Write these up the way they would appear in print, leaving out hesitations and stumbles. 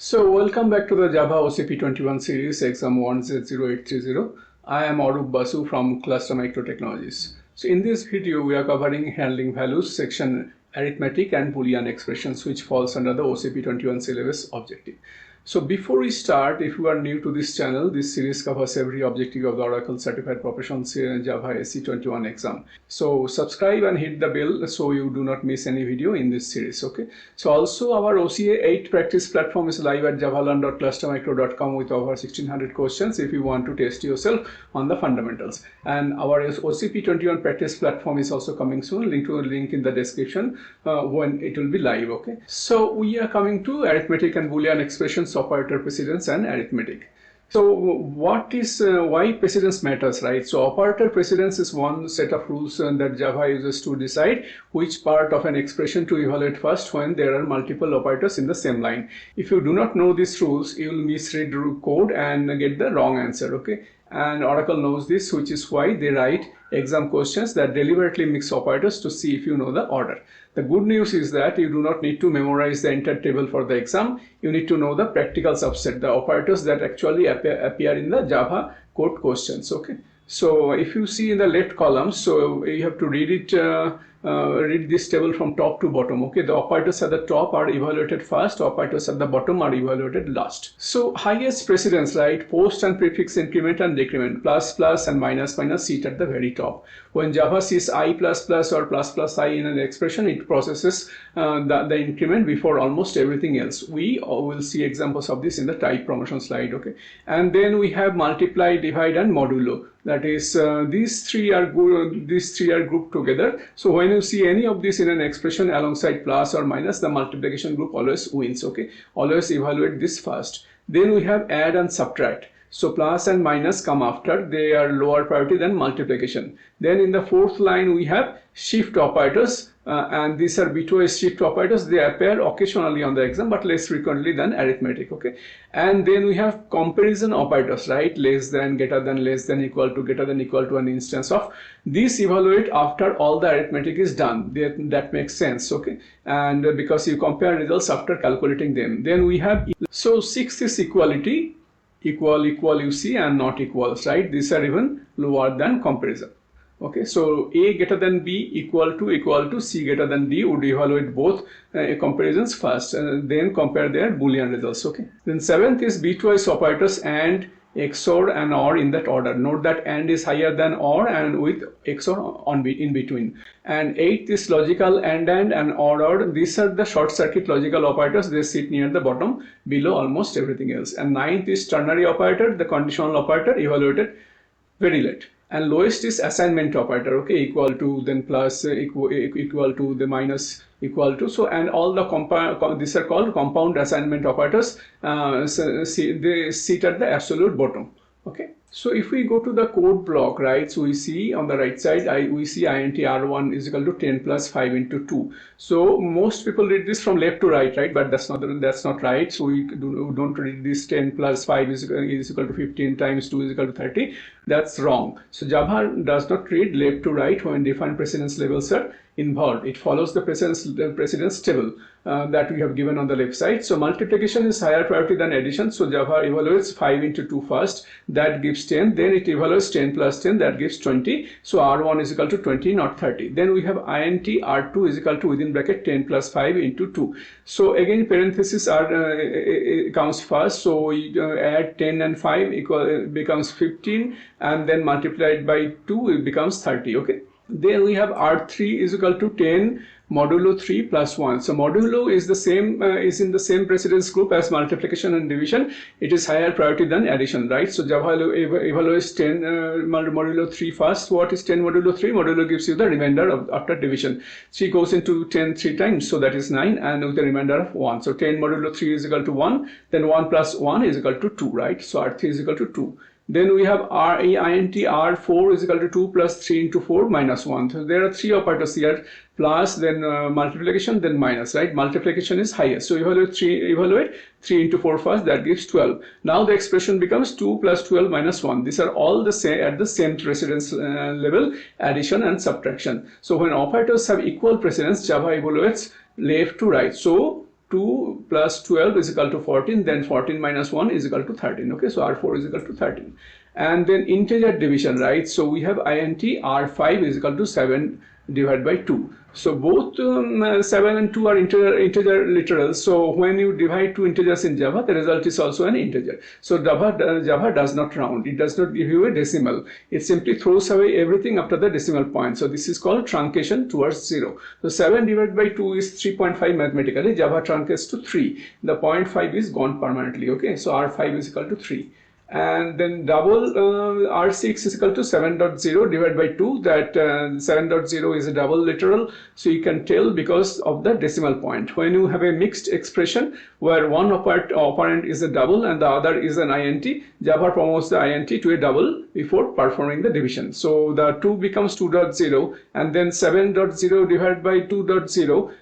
So welcome back to the Java OCP 21 series exam 1Z0-830. I am Arup Basu from ClusterMicro Technologies. So in this video we are covering handling values section arithmetic and Boolean expressions which falls under the OCP 21 syllabus objective. So before we start, if you are new to this channel, this series covers every objective of the Oracle Certified Professional Java SC21 exam. So subscribe and hit the bell so you do not miss any video in this series. Okay. So also our OCA 8 practice platform is live at javalearn.clustermicro.com with over 1600 questions if you want to test yourself on the fundamentals. And our OCP 21 practice platform is also coming soon. Link in the description when it will be live. Okay. So we are coming to arithmetic and Boolean expressions, operator, precedence and arithmetic. So what is why precedence matters, right? So operator precedence is one set of rules that Java uses to decide which part of an expression to evaluate first when there are multiple operators in the same line. If you do not know these rules, you will misread code and get the wrong answer. Okay, and Oracle knows this, which is why they write exam questions that deliberately mix operators to see if you know the order. The good news is that you do not need to memorize the entire table for the exam. You need to know the practical subset, the operators that actually appear in the Java code questions. Okay, so if you see in the left column, so you have to read it. Read this table from top to bottom. Okay, the operators at the top are evaluated first, operators at the bottom are evaluated last. So highest precedence, right? Post and prefix, increment and decrement, plus plus and minus sit at the very top. When Java sees I plus plus or plus plus I in an expression, it processes the increment before almost everything else. We will see examples of this in the type promotion slide. Okay, and then we have multiply, divide and modulo. That is, these three are grouped together. So when you see any of this in an expression alongside plus or minus, the multiplication group always wins. Okay, always evaluate this first. Then we have add and subtract. So plus and minus come after, they are lower priority than multiplication. Then in the fourth line we have shift operators, and these are bitwise shift operators. They appear occasionally on the exam but less frequently than arithmetic. Okay, and then we have comparison operators, right? Less than, greater than, less than, equal to, greater than, equal to, an instance of. These evaluate after all the arithmetic is done. That makes sense. Okay, and because you compare results after calculating them. Then we have, so sixth is equality. Equal, you see, and not equals, right? These are even lower than comparison. Okay, so A greater than B equal to C greater than D would evaluate both comparisons first and then compare their Boolean results. Okay, then seventh is bitwise operators and XOR and OR in that order. Note that AND is higher than OR and with XOR in between. And eighth is logical and OR. These are the short circuit logical operators. They sit near the bottom below almost everything else. And ninth is ternary operator, the conditional operator, evaluated very late. And lowest is assignment operator. Okay, equal to, then plus, equal to, the minus, equal to. So, and all the these are called compound assignment operators. They sit at the absolute bottom. Okay, so if we go to the code block, right, so we see on the right side we see int r1 is equal to 10 plus 5 into 2. So most people read this from left to right, but that's not right. So we don't read this 10 plus 5 is equal to 15 times 2 is equal to 30. That's wrong. So Java does not read left to right when defined precedence levels are involved. It follows the precedence table that we have given on the left side. So multiplication is higher priority than addition. So Java evaluates 5 into 2 first. That gives 10. Then it evaluates 10 plus 10. That gives 20. So R1 is equal to 20, not 30. Then we have int R2 is equal to within bracket 10 plus 5 into 2. So again parenthesis comes first. So we add 10 and 5 becomes 15, and then multiplied by 2 it becomes 30. Okay. Then we have R3 is equal to 10 modulo 3 plus 1. So modulo is the same is in the same precedence group as multiplication and division. It is higher priority than addition, right? So Java evaluates 10 modulo 3 first. What is 10 modulo 3? Modulo gives you the remainder after division. 3 goes into 10 3 times, so that is 9, and with the remainder of 1. So 10 modulo 3 is equal to 1. Then 1 plus 1 is equal to 2, right? So R3 is equal to 2. Then we have int R4 is equal to 2 plus 3 into 4 minus 1. So there are three operators here, plus, then multiplication, then minus, right? Multiplication is highest. So evaluate 3 into 4 first, that gives 12. Now the expression becomes 2 plus 12 minus 1. These are all the same at the same precedence level, addition and subtraction. So when operators have equal precedence, Java evaluates left to right. So 2 plus 12 is equal to 14, then 14 minus 1 is equal to 13. Okay, so R4 is equal to 13. And then integer division, right? So we have int R5 is equal to 7 divided by 2. So both 7 and 2 are integer literals. So when you divide two integers in Java, the result is also an integer. So Java does not round. It does not give you a decimal. It simply throws away everything after the decimal point. So this is called truncation towards 0. So 7 divided by 2 is 3.5 mathematically. Java truncates to 3. The 0.5 is gone permanently. Okay, so R5 is equal to 3. And then double R6 is equal to 7.0 divided by 2. That 7.0 is a double literal, so you can tell because of the decimal point. When you have a mixed expression where one operand is a double and the other is an int, Java promotes the int to a double before performing the division. So the 2 becomes 2.0, and then 7.0 divided by 2.0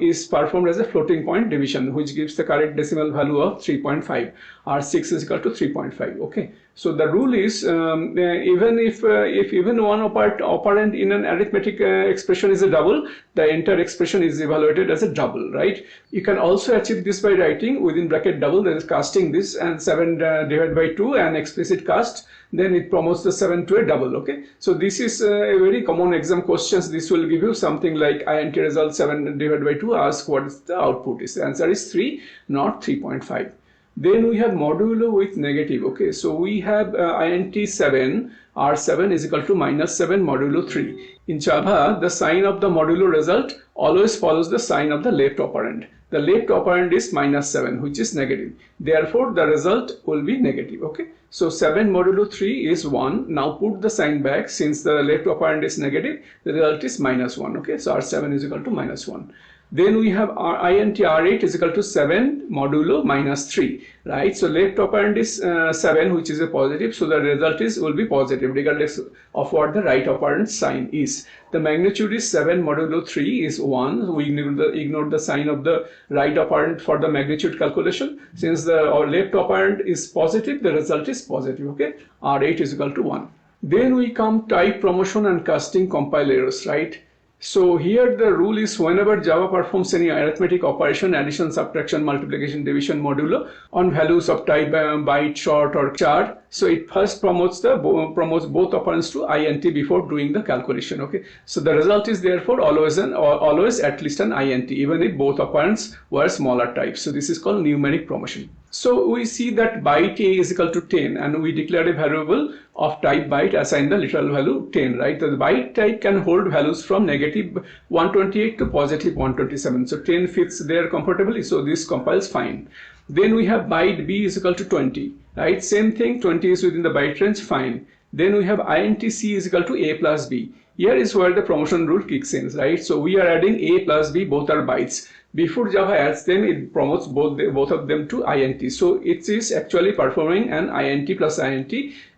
is performed as a floating point division, which gives the correct decimal value of 3.5. R6 is equal to 3.5. Okay, so the rule is even if even one operand in an arithmetic expression is a double, the entire expression is evaluated as a double, right? You can also achieve this by writing within bracket double, that is casting this, and 7 divided by 2 and explicit cast, then it promotes the 7 to a double. Okay, so this is a very common exam questions. This will give you something like int result 7 divided by 2, ask what is the output is. The answer is 3, not 3.5. Then we have modulo with negative. Okay, so we have int 7, R7 is equal to minus 7 modulo 3. In Java, the sign of the modulo result always follows the sign of the left operand. The left operand is minus 7, which is negative. Therefore, the result will be negative. Okay, so 7 modulo 3 is 1. Now put the sign back. Since the left operand is negative, the result is minus 1. Okay, so R7 is equal to minus 1. Then we have int R8 is equal to 7 modulo minus 3, right? So left operand is 7, which is a positive, so the result will be positive regardless of what the right operand sign is. The magnitude is 7 modulo 3 is 1. So we ignore the sign of the right operand for the magnitude calculation. Since our left operand is positive, the result is positive. Okay, R8 is equal to 1. Then we come type promotion and casting compile errors, right? So here the rule is whenever Java performs any arithmetic operation, addition, subtraction, multiplication, division, modulo on values of type byte, short or char, so it first promotes both operands to int before doing the calculation. Okay, so the result is therefore always at least an int, even if both operands were smaller types. So this is called numeric promotion. So we see that byte a is equal to 10, and we declare a variable of type byte, assign the literal value 10, right? So the byte type can hold values from negative 128 to positive 127. So 10 fits there comfortably, so this compiles fine. Then we have byte b is equal to 20, right? Same thing, 20 is within the byte range, fine. Then we have int c is equal to a plus b. Here is where the promotion rule kicks in, right? So we are adding a plus b, both are bytes. Before Java adds them, it promotes both of them to int. So it is actually performing an int plus int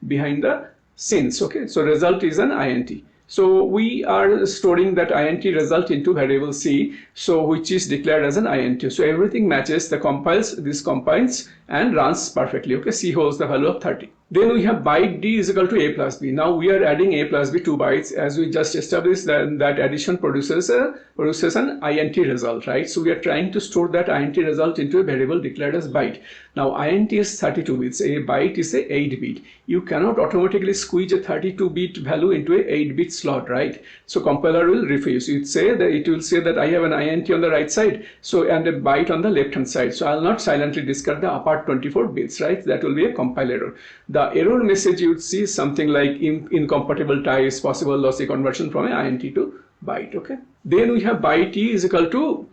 behind the scenes. Okay, so result is an int. So we are storing that int result into variable c, so which is declared as an int. So everything matches, this compiles and runs perfectly. Okay, c holds the value of 30. Then we have byte d is equal to a plus b. Now we are adding a plus b 2 bytes, as we just established that addition produces an int result, right? So we are trying to store that int result into a variable declared as byte. Now int is 32 bits, a byte is a 8 bit. You cannot automatically squeeze a 32 bit value into a 8 bit slot, right? So compiler will refuse. It will say that I have an int on the right side, so and a byte on the left hand side. So I'll not silently discard the upper 24 bits, right? That will be a compile error. The error message you would see something like incompatible types, possible lossy conversion from a int to byte. Okay, then we have byte e is equal to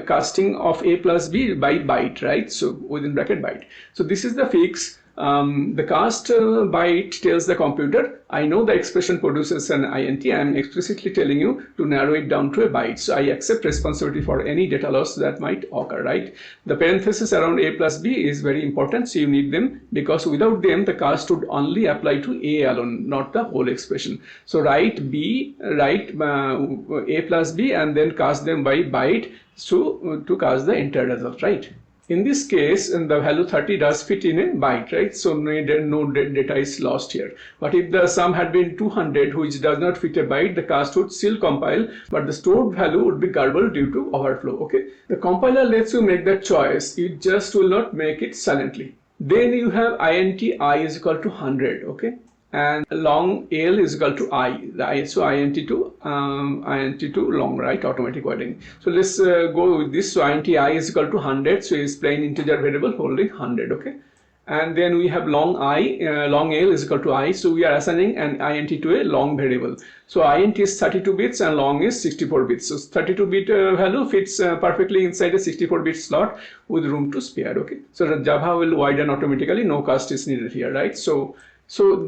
casting of a plus b by byte, right? So within bracket byte. So this is the fix. The cast byte tells the computer, I know the expression produces an int. I am explicitly telling you to narrow it down to a byte. So I accept responsibility for any data loss that might occur, right? The parenthesis around a plus b is very important. So you need them, because without them, the cast would only apply to a alone, not the whole expression. So write a plus b and then cast them by byte to cast the entire result, right? In this case, the value 30 does fit in a byte, right? So no data is lost here. But if the sum had been 200, which does not fit a byte, the cast would still compile, but the stored value would be garbled due to overflow, okay? The compiler lets you make that choice. It just will not make it silently. Then you have int I is equal to 100, okay? And long L is equal to I. So int to long, right? Automatic widening. So let's go with this. So int I is equal to 100. So it's plain integer variable holding 100, okay? And then we have long L is equal to I. So we are assigning an int to a long variable. So int is 32 bits and long is 64 bits. So 32-bit value fits perfectly inside a 64-bit slot with room to spare, okay? So the Java will widen automatically. No cast is needed here, right? So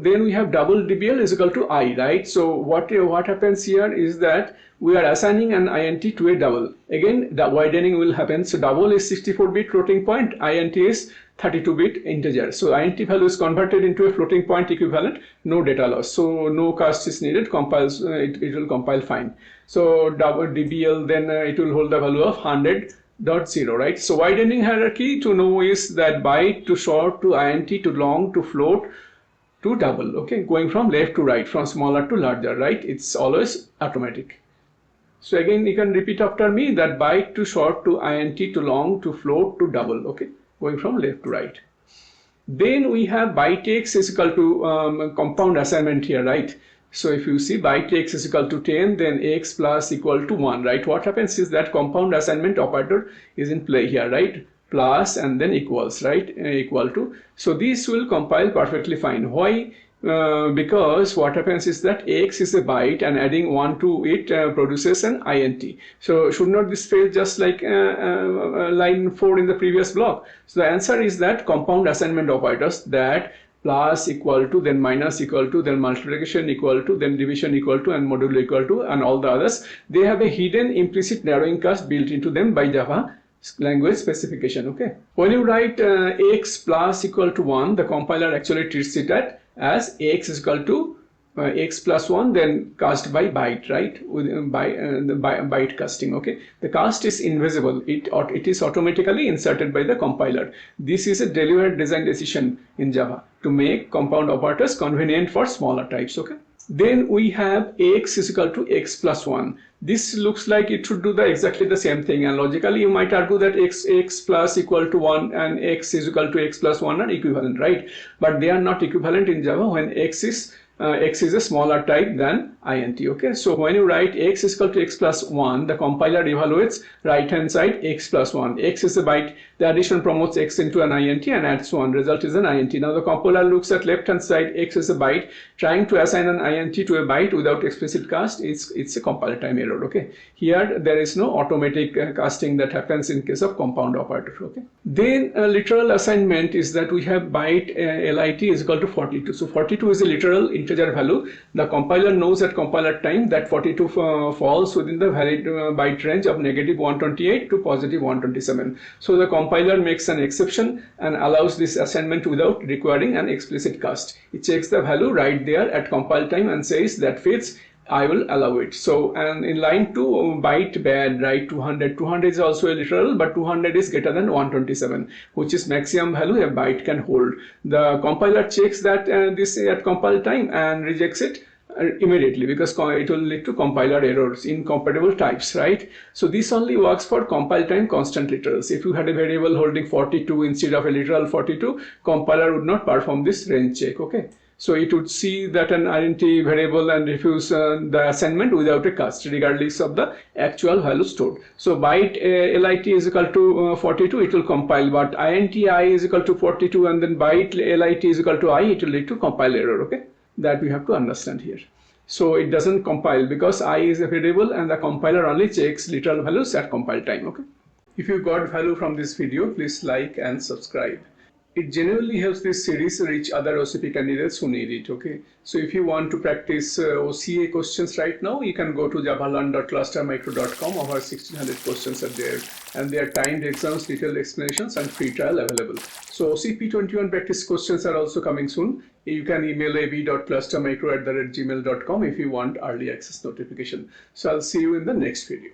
then we have double dbl is equal to I, right? So what happens here is that we are assigning an int to a double. Again, the widening will happen. So double is 64-bit floating point, int is 32-bit integer. So int value is converted into a floating point equivalent, no data loss. So no cast is needed, compiles, it will compile fine. So double dbl, then it will hold the value of 100.0, right? So widening hierarchy to know is that byte to short to int to long to float to double, okay, going from left to right, from smaller to larger, right? It's always automatic. So again, you can repeat after me that byte to short to int to long to float to double, okay, going from left to right. Then we have byte x is equal to compound assignment here, right? So if you see byte x is equal to 10, then x plus equal to 1, right? What happens is that compound assignment operator is in play here, right? Plus and then equals, right? Equal to. So this will compile perfectly fine. Why? Because what happens is that x is a byte and adding 1 to it produces an int. So should not this fail just like line 4 in the previous block? So the answer is that compound assignment operators, that plus equal to, then minus equal to, then multiplication equal to, then division equal to, and modulo equal to, and all the others, they have a hidden implicit narrowing cast built into them by Java language specification, okay? When you write x plus equal to 1, the compiler actually treats it as x is equal to x plus 1, then cast by byte, right? With the byte casting, okay? The cast is invisible. It is automatically inserted by the compiler. This is a deliberate design decision in Java to make compound operators convenient for smaller types, okay? Then we have x is equal to x plus 1. This looks like it should do exactly the same thing, and logically you might argue that x plus equal to 1 and x is equal to x plus 1 are equivalent, right? But they are not equivalent in Java when x is a smaller type than int, okay? So when you write x is equal to x plus 1, the compiler evaluates right hand side x plus 1. X is a byte, the addition promotes x into an int and adds 1, result is an int. Now the compiler looks at left hand side, x is a byte, trying to assign an int to a byte without explicit cast, it's a compiler time error, okay? Here there is no automatic casting that happens in case of compound operator, okay? Then literal assignment is that we have byte lit is equal to 42. So 42 is a literal integer value. The compiler knows at compiler time that 42 falls within the valid byte range of -128 to +127. So the compiler makes an exception and allows this assignment without requiring an explicit cast. It checks the value right there at compile time and says that fits, I will allow it. So, and in line 2, byte bad, right? 200 is also a literal, but 200 is greater than 127, which is maximum value a byte can hold. The compiler checks that this at compile time and rejects it immediately, because it will lead to compiler errors, incompatible types, right? So this only works for compile time constant literals. If you had a variable holding 42 instead of a literal 42, compiler would not perform this range check, okay? So it would see that an int variable and refuse the assignment without a cast, regardless of the actual value stored. So byte lit is equal to 42, it will compile, but int I is equal to 42 and then byte lit is equal to I, it will lead to compile error, okay? That we have to understand here. So it doesn't compile because I is a variable and the compiler only checks literal values at compile time, okay? If you got value from this video, please like and subscribe. It genuinely helps this series reach other OCP candidates who need it, okay? So if you want to practice OCA questions right now, you can go to javalearn.clustermicro.com. Over 1600 questions are there, and there are timed exams, detailed explanations, and free trial available. So OCP 21 practice questions are also coming soon. You can email ab.clustermicro@gmail.com if you want early access notification. So I'll see you in the next video.